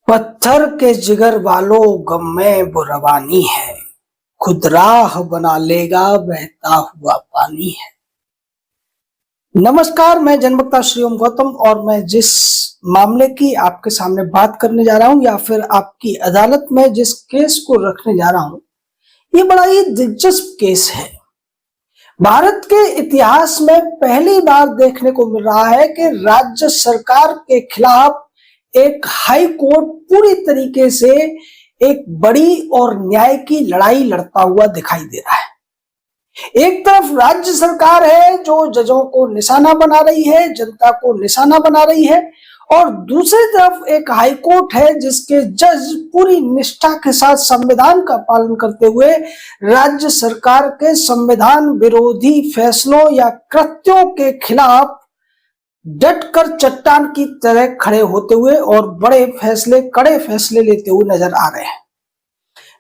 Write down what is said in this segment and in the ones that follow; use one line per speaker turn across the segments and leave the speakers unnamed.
पत्थर के जिगर वालों गम में वो रवानी है, खुद राह बना लेगा बहता हुआ पानी है। नमस्कार, मैं जनवक्ता श्री ओम गौतम और मैं जिस मामले की आपके सामने बात करने जा रहा हूं या फिर आपकी अदालत में जिस केस को रखने जा रहा हूं, ये बड़ा ही दिलचस्प केस है। भारत के इतिहास में पहली बार देखने को मिल रहा है कि राज्य सरकार के खिलाफ एक हाई कोर्ट पूरी तरीके से एक बड़ी और न्याय की लड़ाई लड़ता हुआ दिखाई दे रहा है। एक तरफ राज्य सरकार है जो जजों को निशाना बना रही है, जनता को निशाना बना रही है, और दूसरी तरफ एक हाई कोर्ट है जिसके जज पूरी निष्ठा के साथ संविधान का पालन करते हुए राज्य सरकार के संविधान विरोधी फैसलों या कृत्यों के खिलाफ डटकर चट्टान की तरह खड़े होते हुए और बड़े फैसले, कड़े फैसले लेते हुए नजर आ रहे हैं।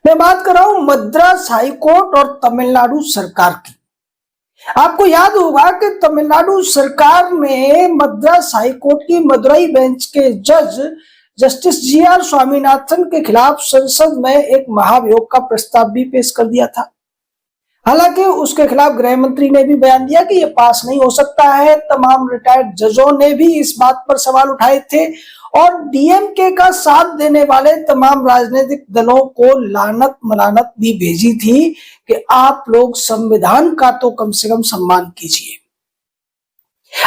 मैं बात कर रहा हूं मद्रास हाई कोर्ट और तमिलनाडु सरकार की। आपको याद होगा कि तमिलनाडु सरकार ने मद्रास हाई कोर्ट की मदुरई बेंच के जज जस्टिस जी.आर. स्वामीनाथन के खिलाफ संसद में एक महाभियोग का प्रस्ताव भी पेश कर दिया था। हालांकि उसके खिलाफ गृह मंत्री ने भी बयान दिया कि यह पास नहीं हो सकता है। तमाम रिटायर्ड जजों ने भी इस बात पर सवाल उठाए थे और डीएमके का साथ देने वाले तमाम राजनीतिक दलों को लानत मलानत भी भेजी थी कि आप लोग संविधान का तो कम से कम सम्मान कीजिए।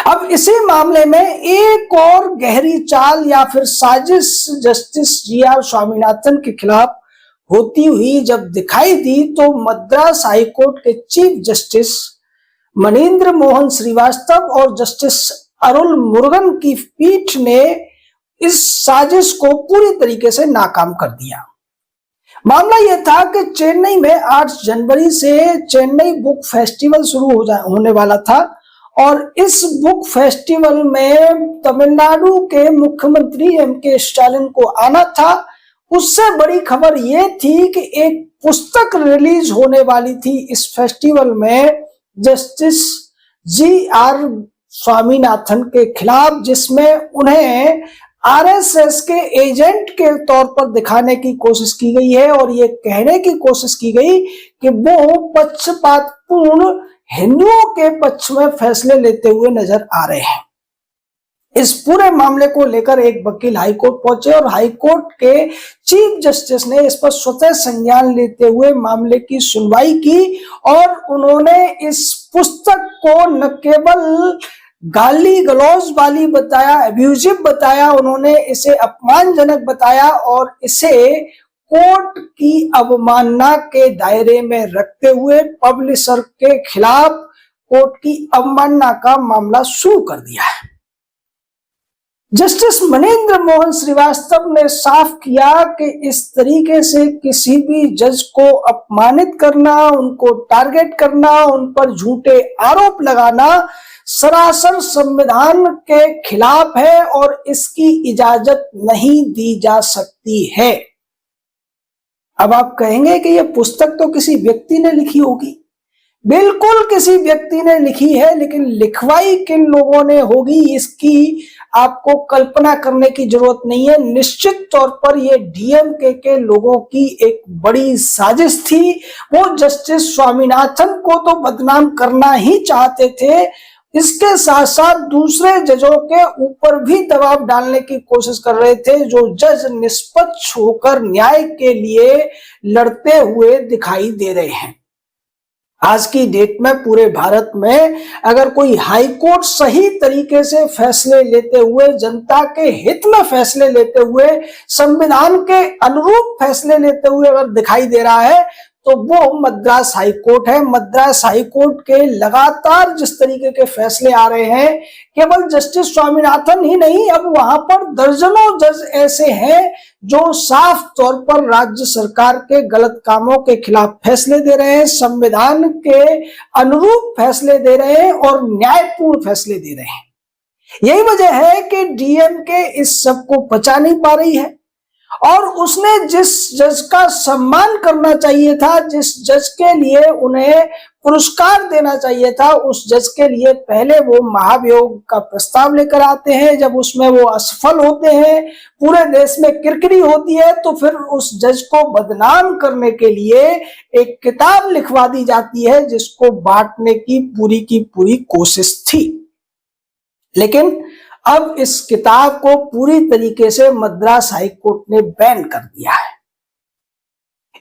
अब इसी मामले में एक और गहरी चाल या फिर साजिश जस्टिस जी.आर. स्वामीनाथन के खिलाफ होती हुई जब दिखाई दी तो मद्रास हाईकोर्ट के चीफ जस्टिस मनीन्द्र मोहन श्रीवास्तव और जस्टिस अरुल मुरुगन की पीठ ने इस साजिश को पूरी तरीके से नाकाम कर दिया। मामला यह था कि चेन्नई में 8 जनवरी से चेन्नई बुक फेस्टिवल शुरू होने वाला था और इस बुक फेस्टिवल में तमिलनाडु के मुख्यमंत्री एम.के. स्टालिन को आना था। उससे बड़ी खबर यह थी कि एक पुस्तक रिलीज होने वाली थी इस फेस्टिवल में जस्टिस जी.आर. स्वामीनाथन के खिलाफ, जिसमें उन्हें आरएसएस के एजेंट के तौर पर दिखाने की कोशिश की गई है और ये कहने की कोशिश की गई कि वो पक्षपातपूर्ण हिंदुओं के पक्ष में फैसले लेते हुए नजर आ रहे हैं। इस पूरे मामले को लेकर एक वकील हाईकोर्ट पहुंचे और हाईकोर्ट के चीफ जस्टिस ने इस पर स्वतः संज्ञान लेते हुए मामले की सुनवाई की और उन्होंने इस पुस्तक को न केवल गाली गलौज वाली बताया, अब्यूजिव बताया, उन्होंने इसे अपमानजनक बताया और इसे कोर्ट की अवमानना के दायरे में रखते हुए पब्लिशर के खिलाफ कोर्ट की अवमानना का मामला शुरू कर दिया है। जस्टिस मनीन्द्र मोहन श्रीवास्तव ने साफ किया कि इस तरीके से किसी भी जज को अपमानित करना, उनको टारगेट करना, उन पर झूठे आरोप लगाना सरासर संविधान के खिलाफ है और इसकी इजाजत नहीं दी जा सकती है। अब आप कहेंगे कि यह पुस्तक तो किसी व्यक्ति ने लिखी होगी। बिल्कुल किसी व्यक्ति ने लिखी है, लेकिन लिखवाई किन लोगों ने होगी इसकी आपको कल्पना करने की जरूरत नहीं है। निश्चित तौर पर यह डीएमके के लोगों की एक बड़ी साजिश थी। वो जस्टिस स्वामीनाथन को तो बदनाम करना ही चाहते थे, इसके साथ साथ दूसरे जजों के ऊपर भी दबाव डालने की कोशिश कर रहे थे जो जज निष्पक्ष होकर न्याय के लिए लड़ते हुए दिखाई दे रहे हैं। आज की डेट में पूरे भारत में अगर कोई हाई कोर्ट सही तरीके से फैसले लेते हुए, जनता के हित में फैसले लेते हुए, संविधान के अनुरूप फैसले लेते हुए अगर दिखाई दे रहा है तो वो मद्रास हाई कोर्ट है। मद्रास हाई कोर्ट के लगातार जिस तरीके के फैसले आ रहे हैं, केवल जस्टिस स्वामीनाथन ही नहीं, अब वहां पर दर्जनों जज ऐसे हैं जो साफ तौर पर राज्य सरकार के गलत कामों के खिलाफ फैसले दे रहे हैं, संविधान के अनुरूप फैसले दे रहे हैं और न्यायपूर्ण फैसले दे रहे हैं। यही वजह है कि डीएमके इस सब को पचा नहीं पा रही है और उसने जिस जज का सम्मान करना चाहिए था, जिस जज के लिए उन्हें पुरस्कार देना चाहिए था, उस जज के लिए पहले वो महाभियोग का प्रस्ताव लेकर आते हैं। जब उसमें वो असफल होते हैं, पूरे देश में किरकिरी होती है, तो फिर उस जज को बदनाम करने के लिए एक किताब लिखवा दी जाती है जिसको बांटने की पूरी कोशिश थी। लेकिन अब इस किताब को पूरी तरीके से मद्रास हाई कोर्ट ने बैन कर दिया है।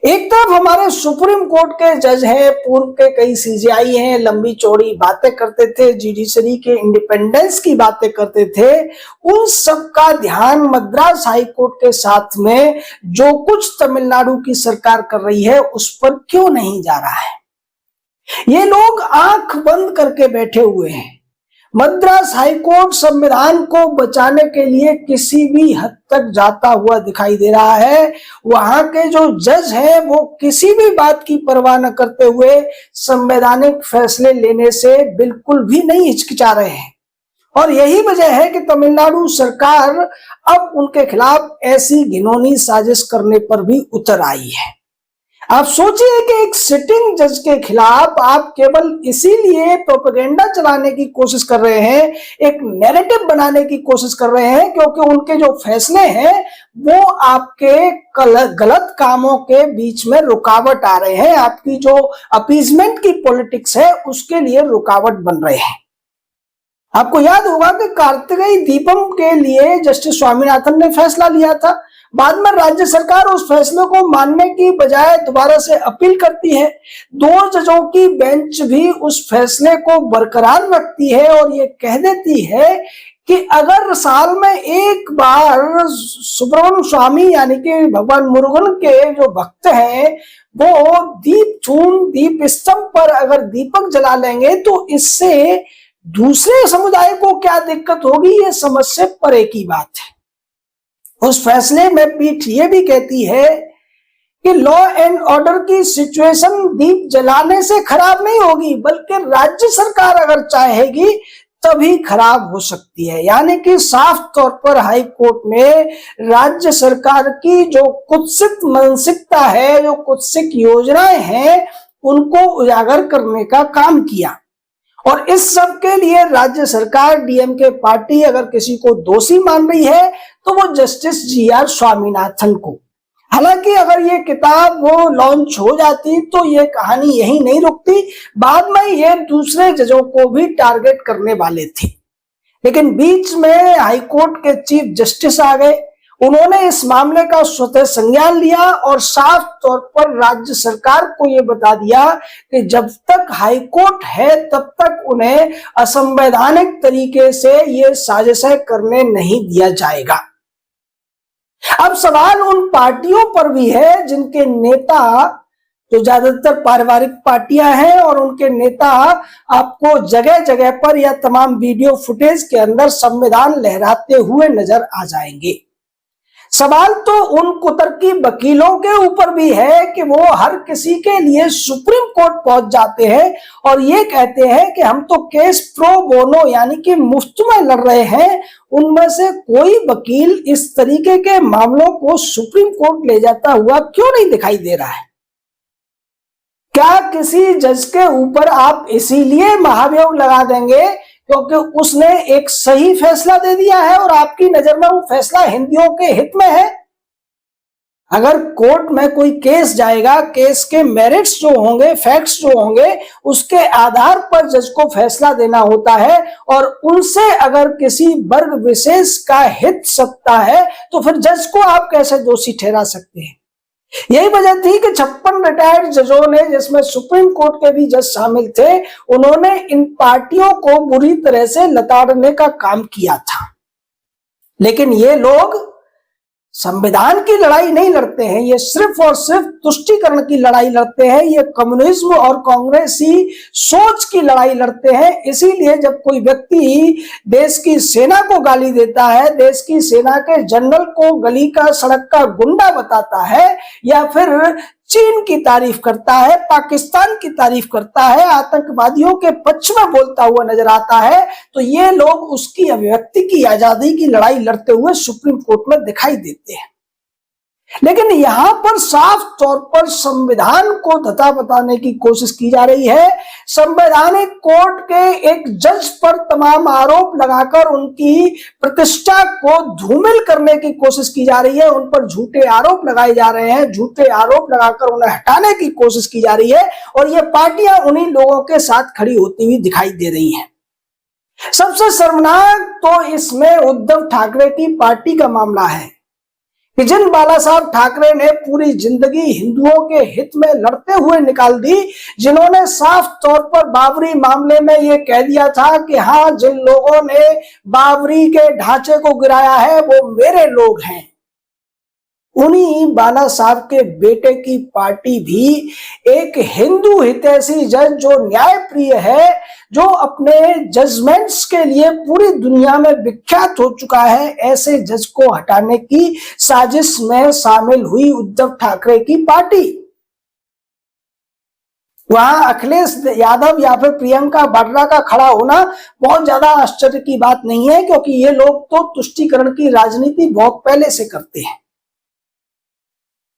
एक तरफ हमारे सुप्रीम कोर्ट के जज हैं, पूर्व के कई सीजेआई हैं, लंबी चौड़ी बातें करते थे, जुडिशरी के इंडिपेंडेंस की बातें करते थे। उन सब का ध्यान मद्रास हाई कोर्ट के साथ में जो कुछ तमिलनाडु की सरकार कर रही है उस पर क्यों नहीं जा रहा है? ये लोग आंख बंद करके बैठे हुए हैं। मद्रास हाईकोर्ट संविधान को बचाने के लिए किसी भी हद तक जाता हुआ दिखाई दे रहा है। वहां के जो जज हैं वो किसी भी बात की परवाह न करते हुए संवैधानिक फैसले लेने से बिल्कुल भी नहीं हिचकिचा रहे हैं। और यही वजह है कि तमिलनाडु सरकार अब उनके खिलाफ ऐसी घिनौनी साजिश करने पर भी उतर आई है। आप सोचिए कि एक सिटिंग जज के खिलाफ आप केवल इसीलिए प्रोपेगेंडा चलाने की कोशिश कर रहे हैं, एक नैरेटिव बनाने की कोशिश कर रहे हैं, क्योंकि उनके जो फैसले हैं वो आपके गलत कामों के बीच में रुकावट आ रहे हैं, आपकी जो अपीजमेंट की पॉलिटिक्स है उसके लिए रुकावट बन रहे हैं। आपको याद होगा कि कार्तिकेय दीपम के लिए जस्टिस स्वामीनाथन ने फैसला लिया था। बाद में राज्य सरकार उस फैसले को मानने की बजाय दोबारा से अपील करती है। 2 जजों की बेंच भी उस फैसले को बरकरार रखती है और ये कह देती है कि अगर साल में एक बार सुब्रमण्यम स्वामी यानी कि भगवान मुरुगन के जो भक्त हैं वो दीप स्तंभ पर अगर दीपक जला लेंगे तो इससे दूसरे समुदाय को क्या दिक्कत होगी, ये समझ से परे की बात है। उस फैसले में पीठ ये भी कहती है कि लॉ एंड ऑर्डर की सिचुएशन दीप जलाने से खराब नहीं होगी, बल्कि राज्य सरकार अगर चाहेगी तभी खराब हो सकती है। यानी कि साफ तौर पर हाई कोर्ट ने राज्य सरकार की जो कुत्सित मानसिकता है, जो कुत्सित योजनाएं हैं, उनको उजागर करने का काम किया। और इस सब के लिए राज्य सरकार, डीएमके पार्टी अगर किसी को दोषी मान रही है तो वो जस्टिस जीआर स्वामीनाथन को। हालांकि अगर ये किताब वो लॉन्च हो जाती तो ये कहानी यही नहीं रुकती, बाद में ये दूसरे जजों को भी टारगेट करने वाले थे। लेकिन बीच में हाईकोर्ट के चीफ जस्टिस आ गए, उन्होंने इस मामले का स्वतः संज्ञान लिया और साफ तौर पर राज्य सरकार को यह बता दिया कि जब तक हाईकोर्ट है तब तक उन्हें असंवैधानिक तरीके से ये साजिशें करने नहीं दिया जाएगा। अब सवाल उन पार्टियों पर भी है जिनके नेता, जो ज्यादातर पारिवारिक पार्टियां हैं, और उनके नेता आपको जगह जगह पर या तमाम वीडियो फुटेज के अंदर संविधान लहराते हुए नजर आ जाएंगे। सवाल तो उन कुतर्की वकीलों के ऊपर भी है कि वो हर किसी के लिए सुप्रीम कोर्ट पहुंच जाते हैं और ये कहते हैं कि हम तो केस प्रो बोनो यानी कि मुफ्त में लड़ रहे हैं। उनमें से कोई वकील इस तरीके के मामलों को सुप्रीम कोर्ट ले जाता हुआ क्यों नहीं दिखाई दे रहा है? क्या किसी जज के ऊपर आप इसीलिए महाभियोग लगा देंगे क्योंकि उसने एक सही फैसला दे दिया है और आपकी नजर में वो फैसला हिंदुओं के हित में है? अगर कोर्ट में कोई केस जाएगा, केस के मेरिट्स जो होंगे, फैक्ट्स जो होंगे, उसके आधार पर जज को फैसला देना होता है और उनसे अगर किसी वर्ग विशेष का हित सकता है तो फिर जज को आप कैसे दोषी ठहरा सकते हैं? यही वजह थी कि 56 रिटायर्ड जजों ने, जिसमें सुप्रीम कोर्ट के भी जज शामिल थे, उन्होंने इन पार्टियों को बुरी तरह से लताड़ने का काम किया था। लेकिन ये लोग संविधान की लड़ाई नहीं लड़ते हैं, ये सिर्फ और सिर्फ तुष्टीकरण की लड़ाई लड़ते हैं, ये कम्युनिज्म और कांग्रेसी सोच की लड़ाई लड़ते हैं। इसीलिए जब कोई व्यक्ति देश की सेना को गाली देता है, देश की सेना के जनरल को गली का सड़क का गुंडा बताता है, या फिर चीन की तारीफ करता है, पाकिस्तान की तारीफ करता है, आतंकवादियों के पक्ष में बोलता हुआ नजर आता है, तो ये लोग उसकी अभिव्यक्ति की आजादी की लड़ाई लड़ते हुए सुप्रीम कोर्ट में दिखाई देते हैं। लेकिन यहां पर साफ तौर पर संविधान को धता बताने की कोशिश की जा रही है। संवैधानिक कोर्ट के एक जज पर तमाम आरोप लगाकर उनकी प्रतिष्ठा को धूमिल करने की कोशिश की जा रही है। उन पर झूठे आरोप लगाए जा रहे हैं, झूठे आरोप लगाकर उन्हें हटाने की कोशिश की जा रही है और ये पार्टियां उन्हीं लोगों के साथ खड़ी होती हुई दिखाई दे रही हैं। सबसे शर्मनाक तो इसमें उद्धव ठाकरे की पार्टी का मामला है कि जिन बाला साहब ठाकरे ने पूरी जिंदगी हिंदुओं के हित में लड़ते हुए निकाल दी, जिन्होंने साफ तौर पर बाबरी मामले में यह कह दिया था कि हाँ, जिन लोगों ने बाबरी के ढांचे को गिराया है वो मेरे लोग हैं, उन्हीं बाला साहब के बेटे की पार्टी भी एक हिंदू हितैषी जज जो न्यायप्रिय है, जो अपने जजमेंट्स के लिए पूरी दुनिया में विख्यात हो चुका है, ऐसे जज को हटाने की साजिश में शामिल हुई उद्धव ठाकरे की पार्टी। वहां अखिलेश यादव या फिर प्रियंका वाड्रा का खड़ा होना बहुत ज्यादा आश्चर्य की बात नहीं है, क्योंकि ये लोग तो तुष्टीकरण की राजनीति बहुत पहले से करते हैं।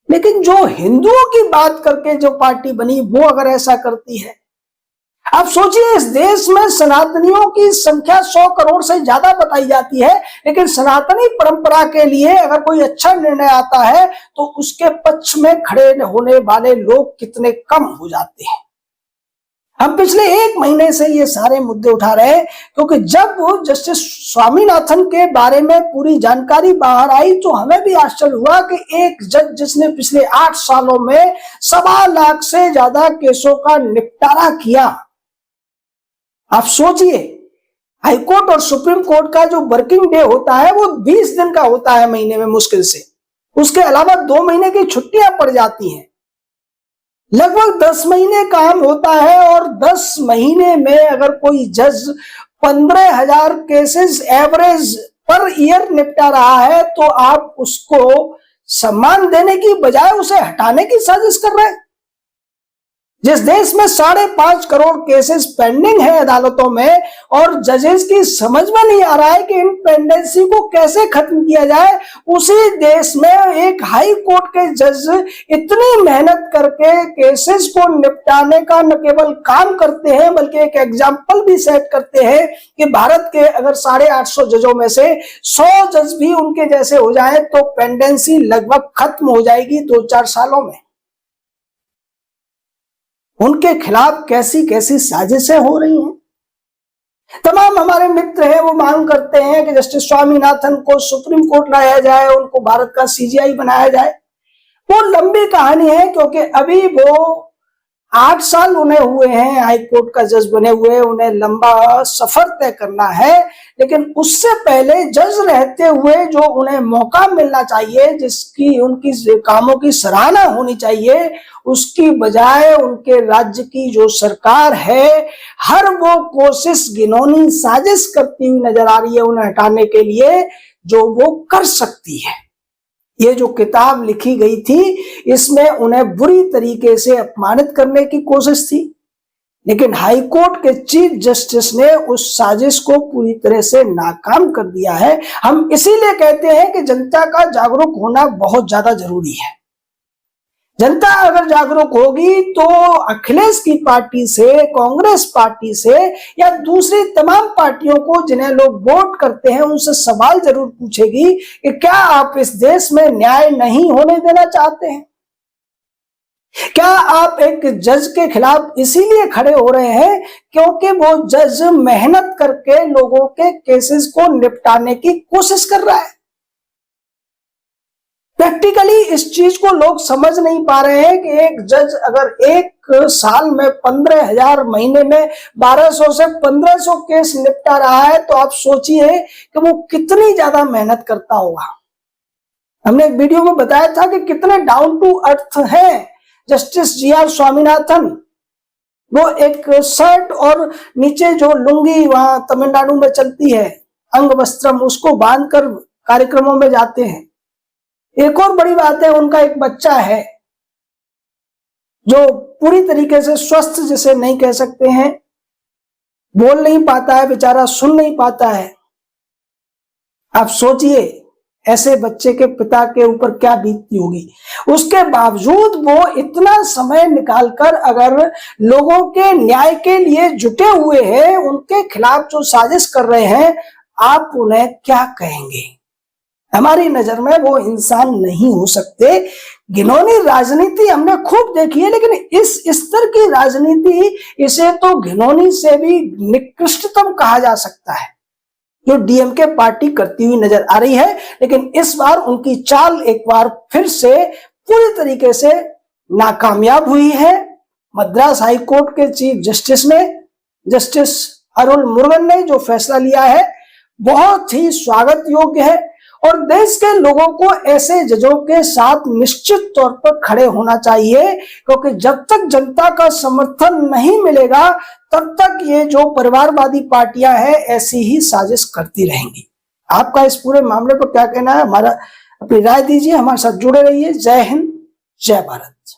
लेकिन जो हिंदुओं की बात करके जो पार्टी बनी वो अगर ऐसा करती है, आप सोचिए, इस देश में सनातनियों की संख्या 100 करोड़ से ज्यादा बताई जाती है, लेकिन सनातनी परंपरा के लिए अगर कोई अच्छा निर्णय आता है तो उसके पक्ष में खड़े होने वाले लोग कितने कम हो जाते हैं। हम पिछले 1 महीने से ये सारे मुद्दे उठा रहे हैं, क्योंकि जब जस्टिस स्वामीनाथन के बारे में पूरी जानकारी बाहर आई तो हमें भी आश्चर्य हुआ कि एक जज जिसने पिछले 8 सालों में 1.25 लाख से ज्यादा केसों का निपटारा किया। आप सोचिए, हाईकोर्ट और सुप्रीम कोर्ट का जो वर्किंग डे होता है वो 20 दिन का होता है महीने में मुश्किल से, उसके अलावा 2 महीने की छुट्टियां पड़ जाती हैं, लगभग 10 महीने काम होता है और 10 महीने में अगर कोई जज 15,000 केसेस एवरेज पर ईयर निपटा रहा है तो आप उसको सम्मान देने की बजाय उसे हटाने की साजिश कर रहे हैं। जिस देश में 5.5 करोड़ केसेस पेंडिंग है अदालतों में और जजेस की समझ में नहीं आ रहा है कि इन पेंडेंसी को कैसे खत्म किया जाए, उसी देश में एक हाई कोर्ट के जज इतनी मेहनत करके केसेस को निपटाने का न केवल काम करते हैं बल्कि एक एग्जाम्पल भी सेट करते हैं कि भारत के अगर 850 जजों में से 100 जज भी उनके जैसे हो जाए तो पेंडेंसी लगभग खत्म हो जाएगी 2-4 सालों में। उनके खिलाफ कैसी कैसी साजिशें हो रही हैं। तमाम हमारे मित्र हैं वो मांग करते हैं कि जस्टिस स्वामीनाथन को सुप्रीम कोर्ट लाया जाए, उनको भारत का सीजीआई बनाया जाए। वो लंबी कहानी है, क्योंकि अभी वो 8 साल उन्हें हुए हैं हाई कोर्ट का जज बने हुए, उन्हें लंबा सफर तय करना है। लेकिन उससे पहले जज रहते हुए जो उन्हें मौका मिलना चाहिए, जिसकी उनकी कामों की सराहना होनी चाहिए, उसकी बजाय उनके राज्य की जो सरकार है हर वो कोशिश घिनौनी साजिश करती हुई नजर आ रही है उन्हें हटाने के लिए जो वो कर सकती है। ये जो किताब लिखी गई थी इसमें उन्हें बुरी तरीके से अपमानित करने की कोशिश थी, लेकिन हाईकोर्ट के चीफ जस्टिस ने उस साजिश को पूरी तरह से नाकाम कर दिया है। हम इसीलिए कहते हैं कि जनता का जागरूक होना बहुत ज्यादा जरूरी है। जनता अगर जागरूक होगी तो अखिलेश की पार्टी से, कांग्रेस पार्टी से या दूसरी तमाम पार्टियों को जिन्हें लोग वोट करते हैं उनसे सवाल जरूर पूछेगी कि क्या आप इस देश में न्याय नहीं होने देना चाहते हैं? क्या आप एक जज के खिलाफ इसीलिए खड़े हो रहे हैं क्योंकि वो जज मेहनत करके लोगों के केसेस को निपटाने की कोशिश कर रहा है? प्रैक्टिकली इस चीज को लोग समझ नहीं पा रहे हैं कि एक जज अगर एक साल में 15,000, महीने में 1200 से 1500 केस निपटा रहा है तो आप सोचिए कि वो कितनी ज्यादा मेहनत करता होगा। हमने एक वीडियो में बताया था कि कितने डाउन टू अर्थ हैं जस्टिस जीआर स्वामीनाथन। वो एक शर्ट और नीचे जो लुंगी वहां तमिलनाडु में चलती है अंग वस्त्रम, उसको बांधकर कार्यक्रमों में जाते हैं। एक और बड़ी बात है, उनका एक बच्चा है जो पूरी तरीके से स्वस्थ जिसे नहीं कह सकते हैं, बोल नहीं पाता है बेचारा, सुन नहीं पाता है। आप सोचिए ऐसे बच्चे के पिता के ऊपर क्या बीतती होगी। उसके बावजूद वो इतना समय निकालकर अगर लोगों के न्याय के लिए जुटे हुए हैं, उनके खिलाफ जो साजिश कर रहे हैं, आप उन्हें क्या कहेंगे। हमारी नजर में वो इंसान नहीं हो सकते। घिनौनी राजनीति हमने खूब देखी है, लेकिन इस स्तर की राजनीति, इसे तो घिनौनी से भी निकृष्टतम कहा जा सकता है, जो डीएमके पार्टी करती हुई नजर आ रही है। लेकिन इस बार उनकी चाल एक बार फिर से पूरी तरीके से नाकामयाब हुई है। मद्रास हाई कोर्ट के चीफ जस्टिस अरुण मुरुगन ने जो फैसला लिया है, बहुत ही स्वागत योग्य है और देश के लोगों को ऐसे जजों के साथ निश्चित तौर पर खड़े होना चाहिए, क्योंकि जब तक जनता का समर्थन नहीं मिलेगा तब तक ये जो परिवारवादी पार्टियां हैं ऐसी ही साजिश करती रहेंगी। आपका इस पूरे मामले पर क्या कहना है, अपनी राय दीजिए, हमारे साथ जुड़े रहिए। जय हिंद, जय भारत।